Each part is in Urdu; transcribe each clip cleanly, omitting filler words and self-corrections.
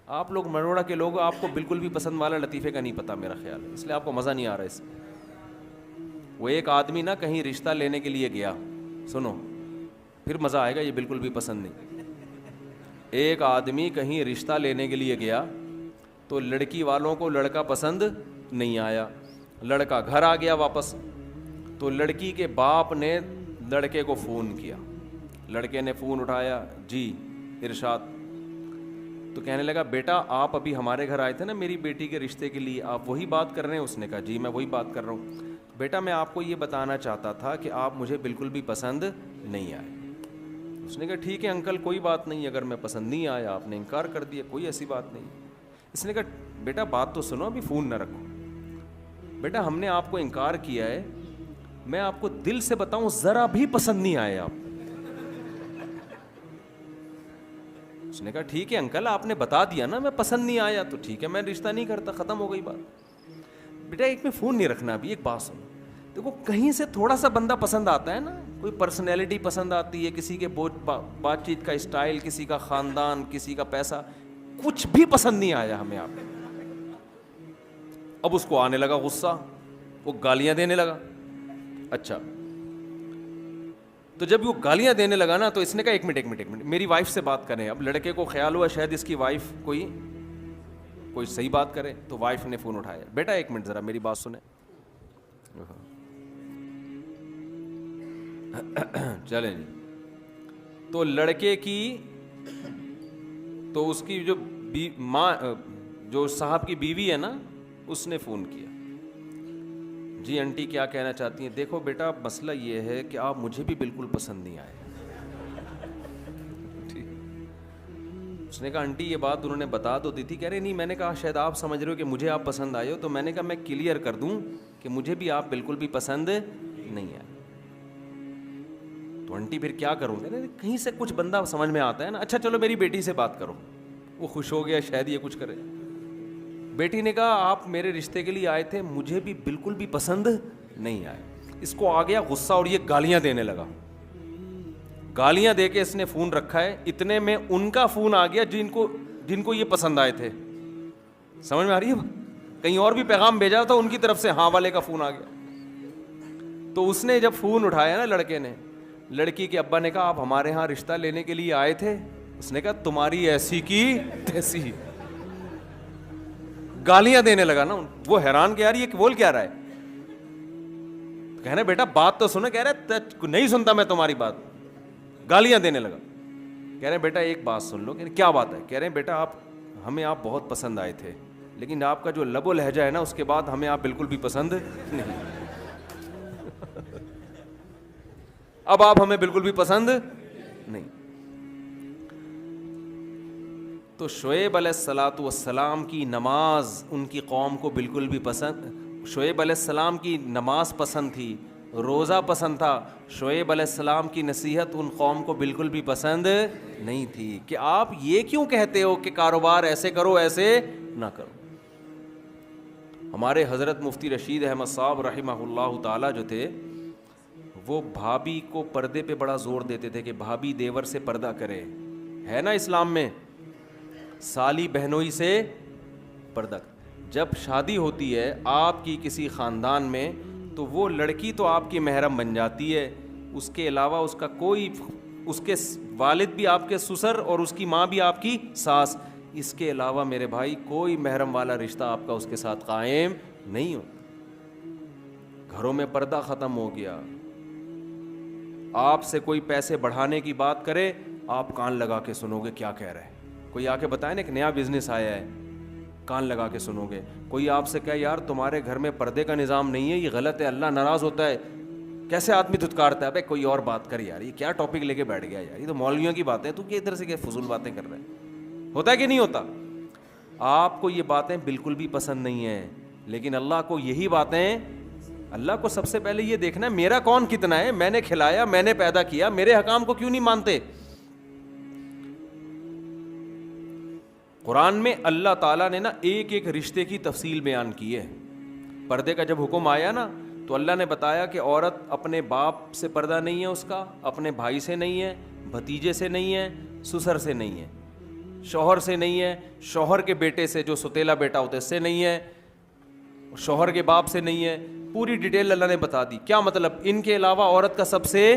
آپ لوگ مروڑا کے لوگ، آپ کو بالکل بھی پسند والا لطیفے کا نہیں پتہ میرا خیال ہے، اس لیے آپ کو مزہ نہیں آ رہا اس میں. وہ ایک آدمی نا کہیں رشتہ لینے کے لیے گیا، سنو پھر مزہ آئے گا، یہ بالکل بھی پسند نہیں. ایک آدمی کہیں رشتہ لینے کے لیے گیا تو لڑکی والوں کو لڑکا پسند نہیں آیا. لڑکا گھر آ گیا واپس، تو لڑکی کے باپ نے لڑکے کو فون کیا. لڑکے نے فون اٹھایا، جی ارشاد. تو کہنے لگا بیٹا آپ ابھی ہمارے گھر آئے تھے نا میری بیٹی کے رشتے کے لیے، آپ وہی بات کر رہے ہیں؟ اس نے کہا جی میں وہی بات کر رہا ہوں. بیٹا میں آپ کو یہ بتانا چاہتا تھا کہ آپ مجھے بالکل بھی پسند نہیں آئے. اس نے کہا ٹھیک ہے انکل کوئی بات نہیں، اگر میں پسند نہیں آیا آپ نے انکار کر دیا، کوئی ایسی بات نہیں. اس نے کہا بیٹا بات تو سنو، ابھی فون نہ رکھو. بیٹا ہم نے آپ کو انکار کیا ہے، میں آپ کو دل سے بتاؤں ذرا بھی پسند نہیں آئے آپ. اس نے کہا ٹھیک ہے انکل آپ نے بتا دیا نا میں پسند نہیں آیا تو ٹھیک ہے میں رشتہ نہیں کرتا، ختم ہو گئی بات. بیٹا ایک میں فون نہیں رکھنا، ابھی ایک بات سنو. دیکھو کہیں سے تھوڑا سا بندہ پسند آتا ہے نا، کوئی پرسنالٹی پسند آتی ہے، کسی کے بات چیت کا اسٹائل، کسی کا خاندان، کسی کا پیسہ، کچھ بھی پسند نہیں آیا ہمیں آپ. اب اس کو آنے لگا غصہ، وہ گالیاں دینے لگا. اچھا تو جب وہ گالیاں دینے لگا نا تو اس نے کہا ایک منٹ میری وائف سے بات کریں. اب لڑکے کو خیال ہوا شاید اس کی وائف کوئی صحیح بات کرے، تو وائف نے فون اٹھایا. بیٹا ایک منٹ ذرا میری بات سنیں. چلیں جی. تو لڑکے کی تو اس کی جو ماں جو صاحب کی بیوی ہے نا اس نے فون کیا. جی انٹی کیا کہنا چاہتی ہیں؟ دیکھو بیٹا مسئلہ یہ ہے کہ آپ مجھے بھی بالکل پسند نہیں آئے. اس نے کہا آنٹی یہ بات انہوں نے بتا تو دی تھی. کہہ رہے نہیں، میں نے کہا شاید آپ سمجھ رہے ہو کہ مجھے آپ پسند آئے ہو، تو میں نے کہا میں کلیئر کر دوں کہ مجھے بھی آپ بالکل بھی پسند نہیں آئے. تو آنٹی پھر کیا کروں؟ کہہ رہے کہیں سے کچھ بندہ سمجھ میں آتا ہے نا. اچھا چلو میری بیٹی سے بات کرو. وہ خوش ہو گیا شاید یہ کچھ کرے. بیٹی نے کہا آپ میرے رشتے کے لیے آئے تھے، مجھے بھی بالکل بھی پسند نہیں آئے. اس کو آ گیا غصہ اور یہ گالیاں دینے لگا. گالیاں دے کے اس نے فون رکھا ہے. اتنے میں ان کا فون آ گیا جن کو یہ پسند آئے تھے. سمجھ میں آ رہی ہے؟ کہیں اور بھی پیغام بھیجا تھا ان کی طرف سے، ہاں والے کا فون آ گیا. تو اس نے جب فون اٹھایا نا لڑکے نے، لڑکی کے ابا نے کہا آپ ہمارے ہاں رشتہ لینے کے لیے آئے تھے؟ اس نے کہا تمہاری ایسی کی تیسی. گالیاں دینے لگا نا. وہ حیران کہ یار یہ بول کیا رہا ہے. کہہ رہے بیٹا بات تو سنو. کہہ رہے نہیں سنتا میں تمہاری بات. گالیاں دینے لگا. کہہ رہے بیٹا ایک بات سن لو. کیا بات ہے؟ کہہ رہے بیٹا ہمیں آپ بہت پسند آئے تھے، لیکن آپ کا جو لب و لہجہ ہے نا اس کے بعد ہمیں آپ بالکل بھی پسند نہیں. اب آپ ہمیں بالکل بھی پسند نہیں. تو شعیب علیہ الصلاۃ والسلام کی نماز ان کی قوم کو بالکل بھی پسند، شعیب علیہ السلام کی نماز پسند تھی، روزہ پسند تھا. شعیب علیہ السلام کی نصیحت ان قوم کو بالکل بھی پسند نہیں تھی کہ آپ یہ کیوں کہتے ہو کہ کاروبار ایسے کرو ایسے نہ کرو. ہمارے حضرت مفتی رشید احمد صاحب رحمہ اللہ تعالی جو تھے، وہ بھابھی کو پردے پہ بڑا زور دیتے تھے کہ بھابھی دیور سے پردہ کرے. ہے نا اسلام میں سالی بہنوئی سے پردہ. جب شادی ہوتی ہے آپ کی کسی خاندان میں تو وہ لڑکی تو آپ کی محرم بن جاتی ہے، اس کے علاوہ اس کا کوئی، اس کے والد بھی آپ کے سسر اور اس کی ماں بھی آپ کی ساس، اس کے علاوہ میرے بھائی کوئی محرم والا رشتہ آپ کا اس کے ساتھ قائم نہیں ہو. گھروں میں پردہ ختم ہو گیا. آپ سے کوئی پیسے بڑھانے کی بات کرے آپ کان لگا کے سنو گے کیا کہہ رہے ہیں. کوئی آ کے بتائے نا ایک نیا بزنس آیا ہے، کان لگا کے سنو گے. کوئی آپ سے کہے یار تمہارے گھر میں پردے کا نظام نہیں ہے، یہ غلط ہے، اللہ ناراض ہوتا ہے، کیسے آدمی دھتکارتا ہے. بھائی کوئی اور بات کر یار، یہ کیا ٹاپک لے کے بیٹھ گیا یار، یہ تو مولویوں کی باتیں، تو کہ ادھر سے کیا فضول باتیں کر رہے ہیں. ہوتا ہے کہ نہیں ہوتا؟ آپ کو یہ باتیں بالکل بھی پسند نہیں ہیں، لیکن اللہ کو یہی باتیں، اللہ کو سب سے پہلے یہ دیکھنا ہے میرا کون کتنا ہے، میں نے کھلایا، میں نے پیدا کیا، میرے حکام کو کیوں نہیں مانتے. قرآن میں اللہ تعالیٰ نے نا ایک ایک رشتے کی تفصیل بیان کی ہے. پردے کا جب حکم آیا نا تو اللہ نے بتایا کہ عورت اپنے باپ سے پردہ نہیں ہے، اس کا اپنے بھائی سے نہیں ہے، بھتیجے سے نہیں ہے، سسر سے نہیں ہے. شوہر سے نہیں ہے, شوہر کے بیٹے سے جو ستیلا بیٹا ہوتا ہے اس سے نہیں ہے, شوہر کے باپ سے نہیں ہے. پوری ڈیٹیل اللہ نے بتا دی. کیا مطلب؟ ان کے علاوہ عورت کا سب سے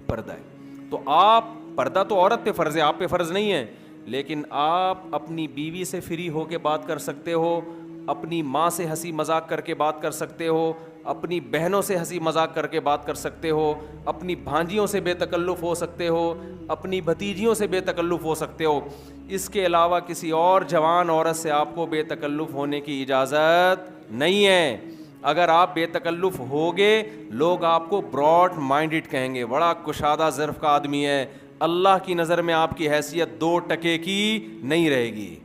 پردہ ہے. تو آپ پردہ تو عورت پہ فرض ہے, آپ پہ فرض نہیں ہے, لیکن آپ اپنی بیوی سے فری ہو کے بات کر سکتے ہو, اپنی ماں سے ہنسی مذاق کر کے بات کر سکتے ہو, اپنی بہنوں سے ہنسی مذاق کر کے بات کر سکتے ہو, اپنی بھانجیوں سے بے تکلف ہو سکتے ہو, اپنی بھتیجیوں سے بے تکلف ہو سکتے ہو. اس کے علاوہ کسی اور جوان عورت سے آپ کو بے تکلف ہونے کی اجازت نہیں ہے. اگر آپ بے تکلف ہوگے لوگ آپ کو براڈ مائنڈڈ کہیں گے, بڑا کشادہ ظرف کا آدمی ہے. اللہ کی نظر میں آپ کی حیثیت 2% کی نہیں رہے گی.